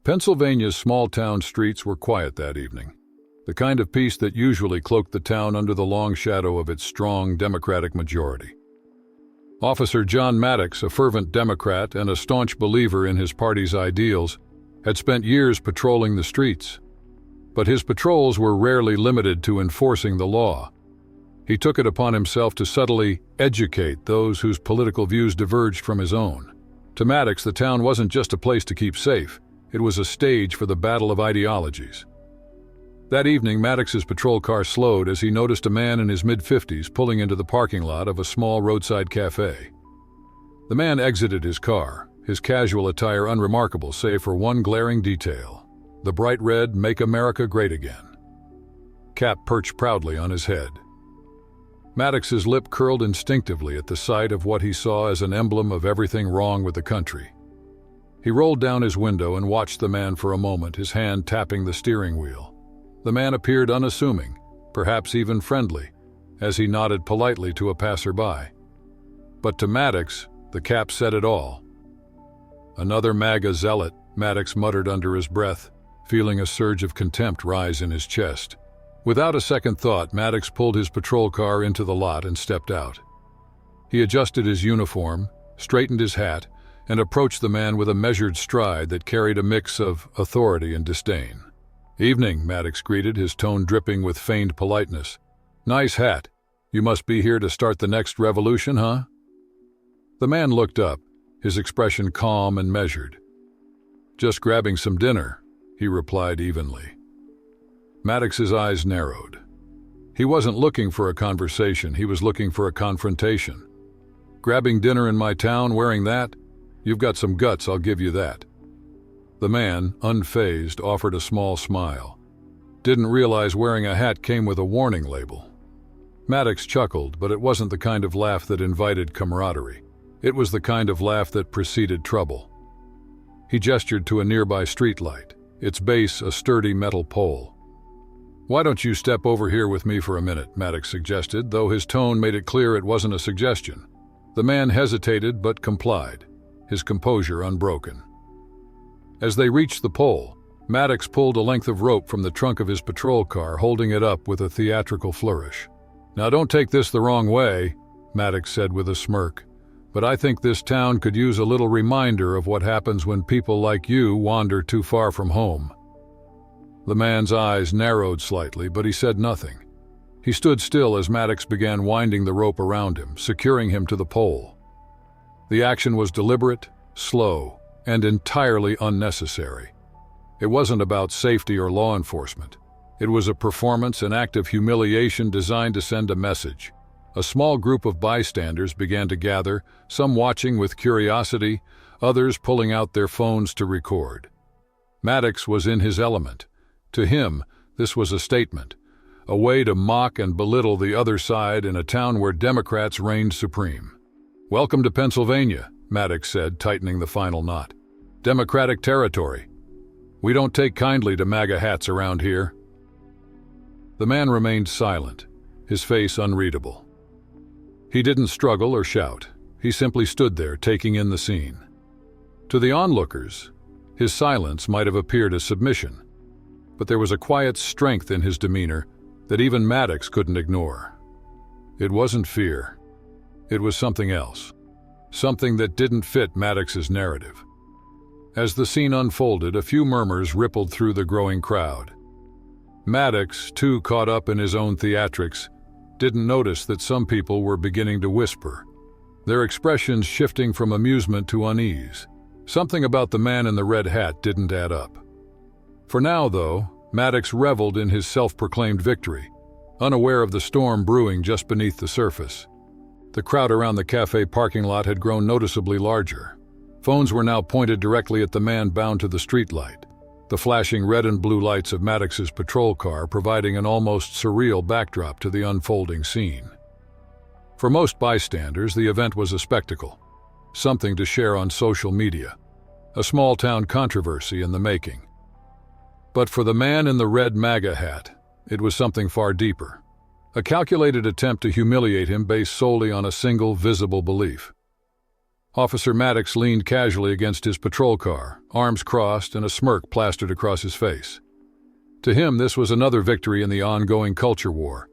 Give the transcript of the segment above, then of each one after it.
Pennsylvania's small-town streets were quiet that evening, the kind of peace that usually cloaked the town under the long shadow of its strong Democratic majority. Officer John Maddox, a fervent Democrat and a staunch believer in his party's ideals, had spent years patrolling the streets. But his patrols were rarely limited to enforcing the law. He took it upon himself to subtly educate those whose political views diverged from his own. To Maddox, the town wasn't just a place to keep safe, it was a stage for the battle of ideologies. That evening, Maddox's patrol car slowed as he noticed a man in his mid-50s pulling into the parking lot of a small roadside cafe. The man exited his car, his casual attire unremarkable save for one glaring detail: the bright red "Make America Great Again" cap perched proudly on his head. Maddox's lip curled instinctively at the sight of what he saw as an emblem of everything wrong with the country. He rolled down his window and watched the man for a moment, his hand tapping the steering wheel. The man appeared unassuming, perhaps even friendly, as he nodded politely to a passerby. But to Maddox, the cap said it all. "Another MAGA zealot," Maddox muttered under his breath, feeling a surge of contempt rise in his chest. Without a second thought, Maddox pulled his patrol car into the lot and stepped out. He adjusted his uniform, straightened his hat, and approached the man with a measured stride that carried a mix of authority and disdain. "Evening," Maddox greeted, his tone dripping with feigned politeness. "Nice hat. You must be here to start the next revolution, huh?" The man looked up, his expression calm and measured. "Just grabbing some dinner," he replied evenly. Maddox's eyes narrowed. He wasn't looking for a conversation, he was looking for a confrontation. "Grabbing dinner in my town wearing that? You've got some guts, I'll give you that." The man, unfazed, offered a small smile. Didn't realize wearing a hat came with a warning label. Maddox chuckled, but it wasn't the kind of laugh that invited camaraderie. It was the kind of laugh that preceded trouble. He gestured to a nearby streetlight, its base a sturdy metal pole. "Why don't you step over here with me for a minute?" Maddox suggested, though his tone made it clear it wasn't a suggestion. The man hesitated but complied, his composure unbroken. As they reached the pole, Maddox pulled a length of rope from the trunk of his patrol car, holding it up with a theatrical flourish. "Now don't take this the wrong way," Maddox said with a smirk, "but I think this town could use a little reminder of what happens when people like you wander too far from home." The man's eyes narrowed slightly, but he said nothing. He stood still as Maddox began winding the rope around him, securing him to the pole. The action was deliberate, slow, and entirely unnecessary. It wasn't about safety or law enforcement. It was a performance, an act of humiliation designed to send a message. A small group of bystanders began to gather, some watching with curiosity, others pulling out their phones to record. Maddox was in his element. To him, this was a statement, a way to mock and belittle the other side in a town where Democrats reigned supreme. "Welcome to Pennsylvania," Maddox said, tightening the final knot. "Democratic territory. We don't take kindly to MAGA hats around here." The man remained silent, his face unreadable. He didn't struggle or shout. He simply stood there, taking in the scene. To the onlookers, his silence might have appeared as submission, but there was a quiet strength in his demeanor that even Maddox couldn't ignore. It wasn't fear. It was something else. Something that didn't fit Maddox's narrative. As the scene unfolded, a few murmurs rippled through the growing crowd. Maddox, too caught up in his own theatrics, didn't notice that some people were beginning to whisper, their expressions shifting from amusement to unease. Something about the man in the red hat didn't add up. For now, though, Maddox reveled in his self-proclaimed victory, unaware of the storm brewing just beneath the surface. The crowd around the cafe parking lot had grown noticeably larger. Phones were now pointed directly at the man bound to the streetlight, the flashing red and blue lights of Maddox's patrol car providing an almost surreal backdrop to the unfolding scene. For most bystanders, the event was a spectacle, something to share on social media, a small-town controversy in the making. But for the man in the red MAGA hat, it was something far deeper, a calculated attempt to humiliate him based solely on a single visible belief. Officer Maddox leaned casually against his patrol car, arms crossed and a smirk plastered across his face. To him, this was another victory in the ongoing culture war.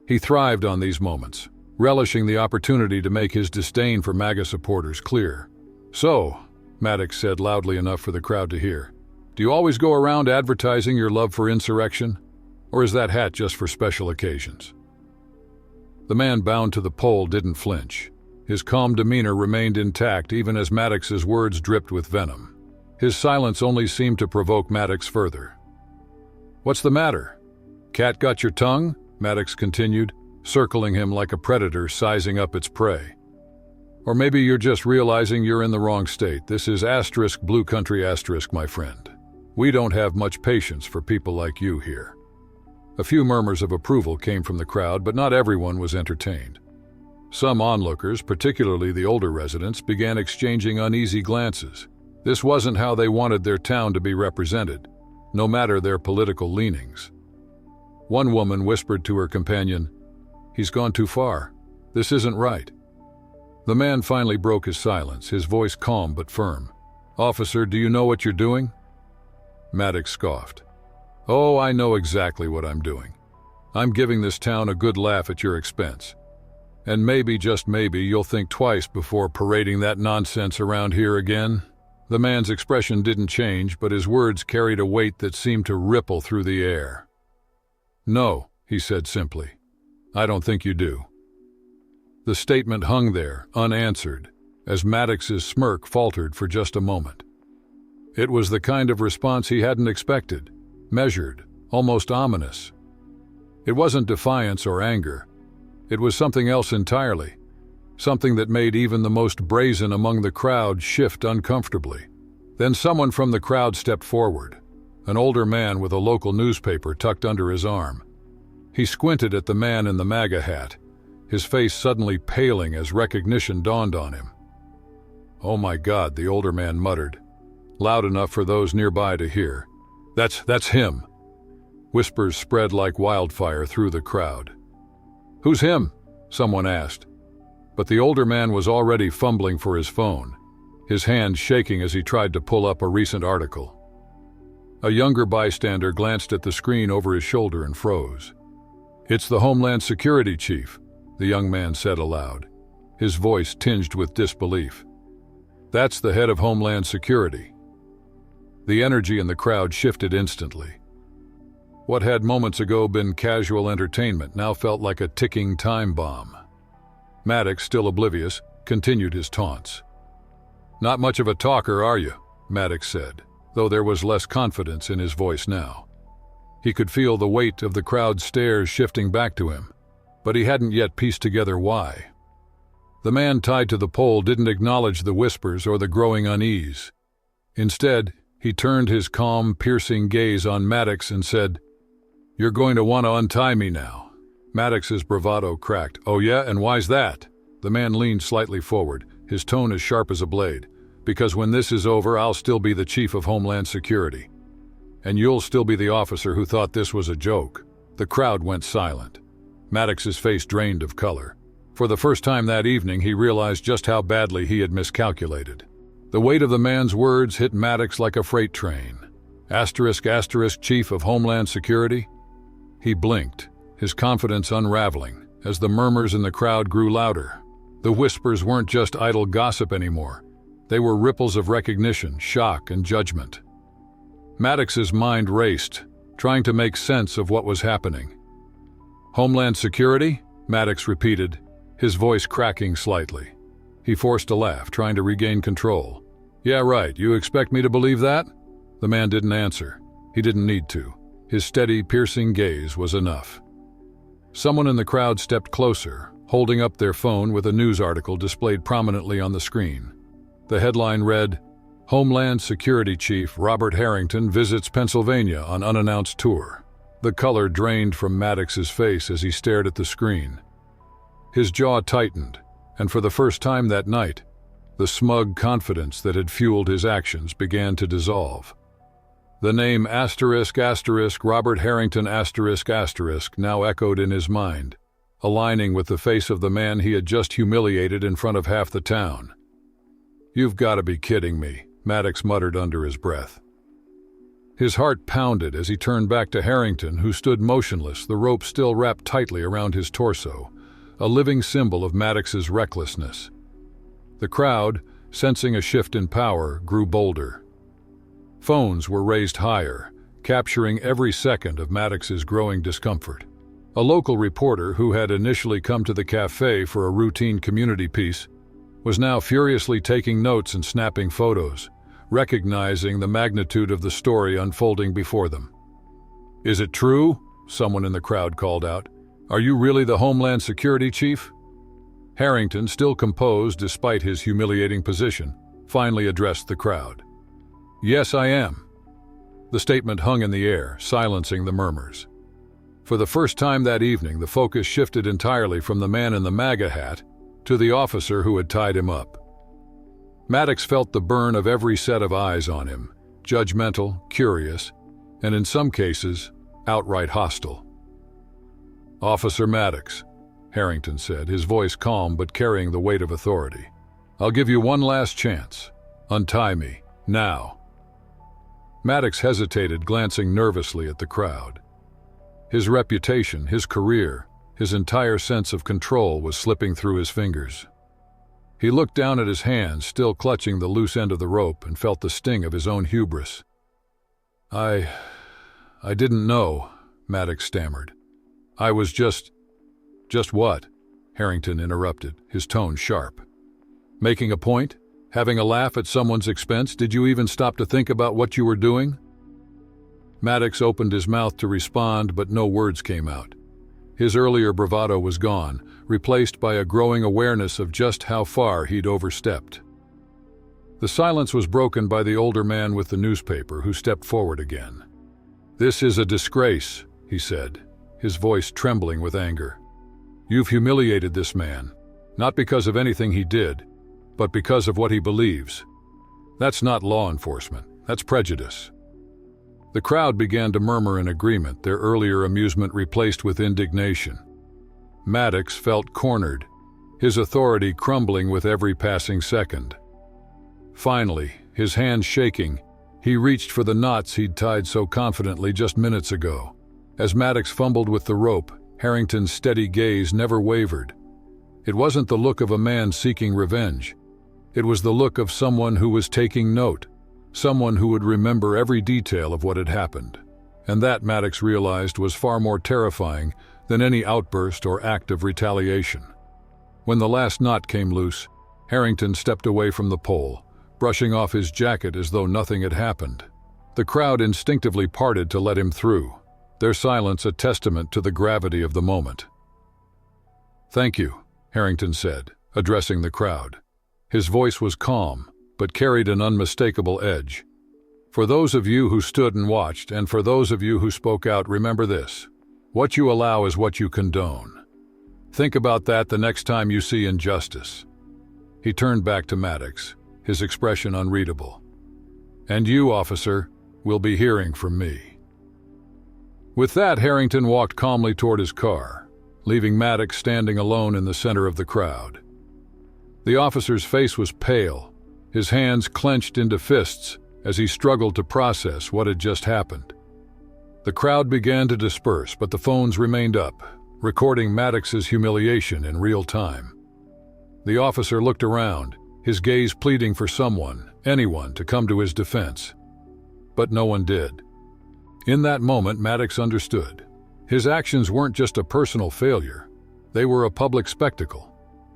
He thrived on these moments, relishing the opportunity to make his disdain for MAGA supporters clear. "So," Maddox said loudly enough for the crowd to hear, "do you always go around advertising your love for insurrection? Or is that hat just for special occasions?" The man bound to the pole didn't flinch. His calm demeanor remained intact even as Maddox's words dripped with venom. His silence only seemed to provoke Maddox further. "What's the matter? Cat got your tongue?" Maddox continued, circling him like a predator sizing up its prey. "Or maybe you're just realizing you're in the wrong state. This is *blue country*, my friend. We don't have much patience for people like you here." A few murmurs of approval came from the crowd, but not everyone was entertained. Some onlookers, particularly the older residents, began exchanging uneasy glances. This wasn't how they wanted their town to be represented, no matter their political leanings. One woman whispered to her companion, "He's gone too far. This isn't right." The man finally broke his silence, his voice calm but firm. "Officer, do you know what you're doing?" Maddox scoffed. "Oh, I know exactly what I'm doing. I'm giving this town a good laugh at your expense. And maybe, just maybe, you'll think twice before parading that nonsense around here again." The man's expression didn't change, but his words carried a weight that seemed to ripple through the air. "No," he said simply. "I don't think you do." The statement hung there, unanswered, as Maddox's smirk faltered for just a moment. It was the kind of response he hadn't expected, measured, almost ominous. It wasn't defiance or anger. It was something else entirely, something that made even the most brazen among the crowd shift uncomfortably. Then someone from the crowd stepped forward, an older man with a local newspaper tucked under his arm. He squinted at the man in the MAGA hat, his face suddenly paling as recognition dawned on him. "Oh my God," the older man muttered, loud enough for those nearby to hear. That's him." Whispers spread like wildfire through the crowd. "Who's him?" someone asked. But the older man was already fumbling for his phone, his hand shaking as he tried to pull up a recent article. A younger bystander glanced at the screen over his shoulder and froze. "It's the Homeland Security Chief," the young man said aloud, his voice tinged with disbelief. "That's the head of Homeland Security." The energy in the crowd shifted instantly. What had moments ago been casual entertainment now felt like a ticking time bomb. Maddox, still oblivious, continued his taunts. "Not much of a talker, are you?" Maddox said, though there was less confidence in his voice now. He could feel the weight of the crowd's stares shifting back to him, but he hadn't yet pieced together why. The man tied to the pole didn't acknowledge the whispers or the growing unease. Instead, he turned his calm, piercing gaze on Maddox and said, "You're going to want to untie me now." Maddox's bravado cracked. "Oh yeah, and why's that?" The man leaned slightly forward, his tone as sharp as a blade. "Because when this is over, I'll still be the chief of Homeland Security. And you'll still be the officer who thought this was a joke." The crowd went silent. Maddox's face drained of color. For the first time that evening, he realized just how badly he had miscalculated. The weight of the man's words hit Maddox like a freight train. Chief of Homeland Security? He blinked, his confidence unraveling, as the murmurs in the crowd grew louder. The whispers weren't just idle gossip anymore. They were ripples of recognition, shock, and judgment. Maddox's mind raced, trying to make sense of what was happening. "Homeland Security?" Maddox repeated, his voice cracking slightly. He forced a laugh, trying to regain control. "Yeah, right. You expect me to believe that?" The man didn't answer. He didn't need to. His steady, piercing gaze was enough. Someone in the crowd stepped closer, holding up their phone with a news article displayed prominently on the screen. The headline read, "Homeland Security Chief Robert Harrington visits Pennsylvania on unannounced tour." The color drained from Maddox's face as he stared at the screen. His jaw tightened, and for the first time that night, the smug confidence that had fueled his actions began to dissolve. The name Robert Harrington now echoed in his mind, aligning with the face of the man he had just humiliated in front of half the town. "You've got to be kidding me," Maddox muttered under his breath. His heart pounded as he turned back to Harrington, who stood motionless, the rope still wrapped tightly around his torso, a living symbol of Maddox's recklessness. The crowd, sensing a shift in power, grew bolder. Phones were raised higher, capturing every second of Maddox's growing discomfort. A local reporter, who had initially come to the cafe for a routine community piece, was now furiously taking notes and snapping photos, recognizing the magnitude of the story unfolding before them. "Is it true?" someone in the crowd called out. "Are you really the Homeland Security Chief?" Harrington, still composed despite his humiliating position, finally addressed the crowd. "Yes, I am." The statement hung in the air, silencing the murmurs. For the first time that evening, the focus shifted entirely from the man in the MAGA hat to the officer who had tied him up. Maddox felt the burn of every set of eyes on him, judgmental, curious, and in some cases, outright hostile. "Officer Maddox," Harrington said, his voice calm but carrying the weight of authority. "I'll give you one last chance. Untie me, now." Maddox hesitated, glancing nervously at the crowd. His reputation, his career, his entire sense of control was slipping through his fingers. He looked down at his hands, still clutching the loose end of the rope, and felt the sting of his own hubris. I didn't know," Maddox stammered. "I was just what?" Harrington interrupted, his tone sharp. "Making a point? Having a laugh at someone's expense? Did you even stop to think about what you were doing?" Maddox opened his mouth to respond, but no words came out. His earlier bravado was gone, replaced by a growing awareness of just how far he'd overstepped. The silence was broken by the older man with the newspaper, who stepped forward again. "This is a disgrace," he said, his voice trembling with anger. "You've humiliated this man, not because of anything he did, but because of what he believes. That's not law enforcement, that's prejudice." The crowd began to murmur in agreement, their earlier amusement replaced with indignation. Maddox felt cornered, his authority crumbling with every passing second. Finally, his hands shaking, he reached for the knots he'd tied so confidently just minutes ago. As Maddox fumbled with the rope, Harrington's steady gaze never wavered. It wasn't the look of a man seeking revenge. It was the look of someone who was taking note, someone who would remember every detail of what had happened. And that, Maddox realized, was far more terrifying than any outburst or act of retaliation. When the last knot came loose, Harrington stepped away from the pole, brushing off his jacket as though nothing had happened. The crowd instinctively parted to let him through, their silence a testament to the gravity of the moment. "Thank you," Harrington said, addressing the crowd. His voice was calm, but carried an unmistakable edge. "For those of you who stood and watched, and for those of you who spoke out, remember this: what you allow is what you condone. Think about that the next time you see injustice." He turned back to Maddox, his expression unreadable. "And you, officer, will be hearing from me." With that, Harrington walked calmly toward his car, leaving Maddox standing alone in the center of the crowd. The officer's face was pale, his hands clenched into fists as he struggled to process what had just happened. The crowd began to disperse, but the phones remained up, recording Maddox's humiliation in real time. The officer looked around, his gaze pleading for someone, anyone, to come to his defense. But no one did. In that moment, Maddox understood. His actions weren't just a personal failure. They were a public spectacle,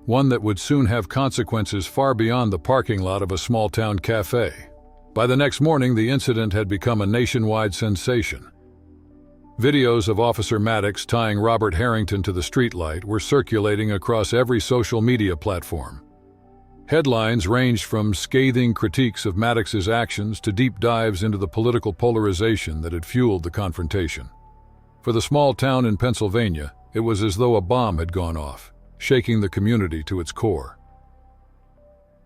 one that would soon have consequences far beyond the parking lot of a small-town cafe. By the next morning, the incident had become a nationwide sensation. Videos of Officer Maddox tying Robert Harrington to the streetlight were circulating across every social media platform. Headlines ranged from scathing critiques of Maddox's actions to deep dives into the political polarization that had fueled the confrontation. For the small town in Pennsylvania, it was as though a bomb had gone off, shaking the community to its core.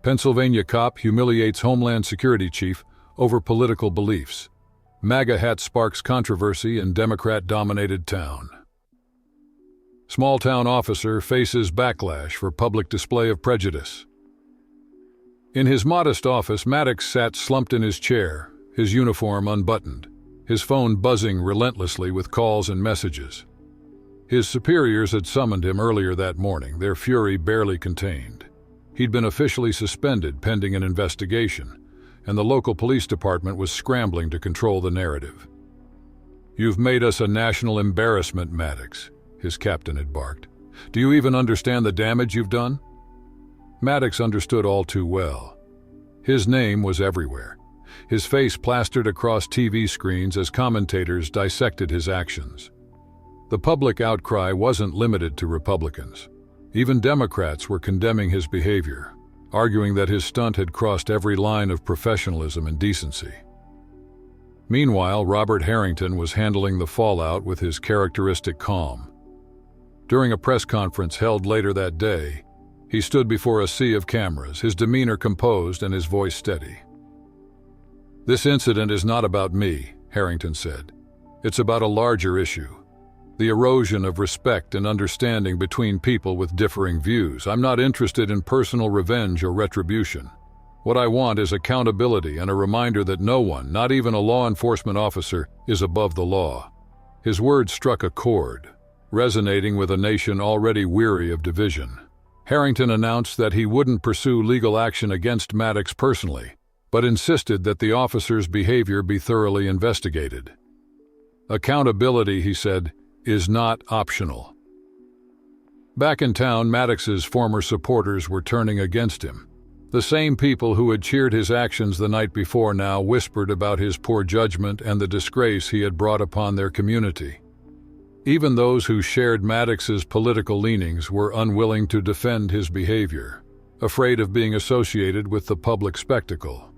Pennsylvania cop humiliates Homeland Security chief over political beliefs. MAGA hat sparks controversy in Democrat-dominated town. Small-town officer faces backlash for public display of prejudice. In his modest office, Maddox sat slumped in his chair, his uniform unbuttoned, his phone buzzing relentlessly with calls and messages. His superiors had summoned him earlier that morning, their fury barely contained. He'd been officially suspended pending an investigation, and the local police department was scrambling to control the narrative. "You've made us a national embarrassment, Maddox," his captain had barked. "Do you even understand the damage you've done?" Maddox understood all too well. His name was everywhere, his face plastered across TV screens as commentators dissected his actions. The public outcry wasn't limited to Republicans. Even Democrats were condemning his behavior, arguing that his stunt had crossed every line of professionalism and decency. Meanwhile, Robert Harrington was handling the fallout with his characteristic calm. During a press conference held later that day, he stood before a sea of cameras, his demeanor composed and his voice steady. "This incident is not about me," Harrington said. "It's about a larger issue. The erosion of respect and understanding between people with differing views. I'm not interested in personal revenge or retribution. What I want is accountability and a reminder that no one, not even a law enforcement officer, is above the law." His words struck a chord, resonating with a nation already weary of division. Harrington announced that he wouldn't pursue legal action against Maddox personally, but insisted that the officer's behavior be thoroughly investigated. "Accountability," he said, "is not optional." Back in town, Maddox's former supporters were turning against him. The same people who had cheered his actions the night before now whispered about his poor judgment and the disgrace he had brought upon their community. Even those who shared Maddox's political leanings were unwilling to defend his behavior, afraid of being associated with the public spectacle.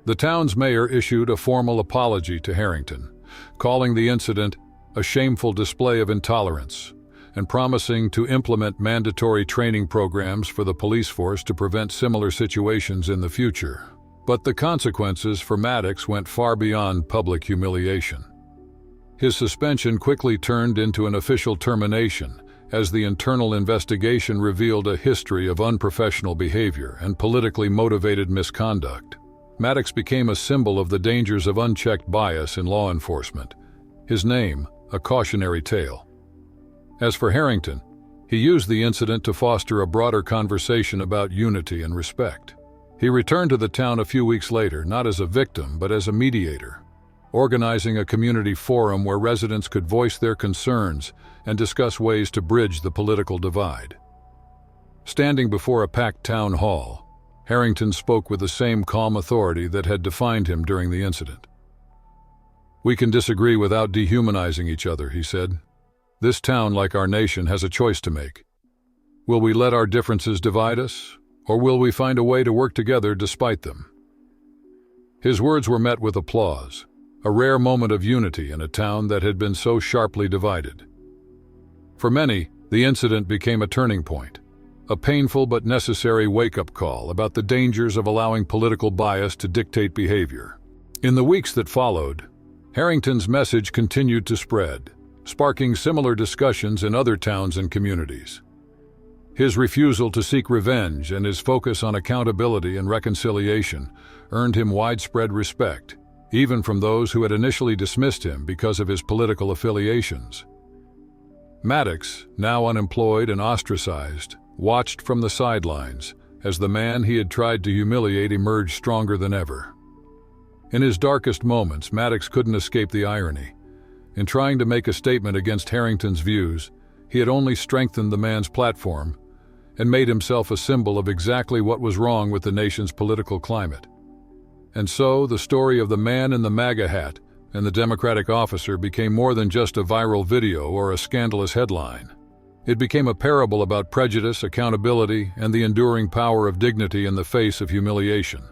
The town's mayor issued a formal apology to Harrington, calling the incident a shameful display of intolerance, and promising to implement mandatory training programs for the police force to prevent similar situations in the future. But the consequences for Maddox went far beyond public humiliation. His suspension quickly turned into an official termination, as the internal investigation revealed a history of unprofessional behavior and politically motivated misconduct. Maddox became a symbol of the dangers of unchecked bias in law enforcement, his name a cautionary tale. As for Harrington, he used the incident to foster a broader conversation about unity and respect. He returned to the town a few weeks later, not as a victim, but as a mediator, organizing a community forum where residents could voice their concerns and discuss ways to bridge the political divide. Standing before a packed town hall, Harrington spoke with the same calm authority that had defined him during the incident. "We can disagree without dehumanizing each other," he said. "This town, like our nation, has a choice to make. Will we let our differences divide us, or will we find a way to work together despite them?" His words were met with applause, a rare moment of unity in a town that had been so sharply divided. For many, the incident became a turning point, a painful but necessary wake-up call about the dangers of allowing political bias to dictate behavior. In the weeks that followed, Harrington's message continued to spread, sparking similar discussions in other towns and communities. His refusal to seek revenge and his focus on accountability and reconciliation earned him widespread respect, even from those who had initially dismissed him because of his political affiliations. Maddox, now unemployed and ostracized, watched from the sidelines as the man he had tried to humiliate emerged stronger than ever. In his darkest moments, Maddox couldn't escape the irony. In trying to make a statement against Harrington's views, he had only strengthened the man's platform and made himself a symbol of exactly what was wrong with the nation's political climate. And so, the story of the man in the MAGA hat and the Democratic officer became more than just a viral video or a scandalous headline. It became a parable about prejudice, accountability, and the enduring power of dignity in the face of humiliation.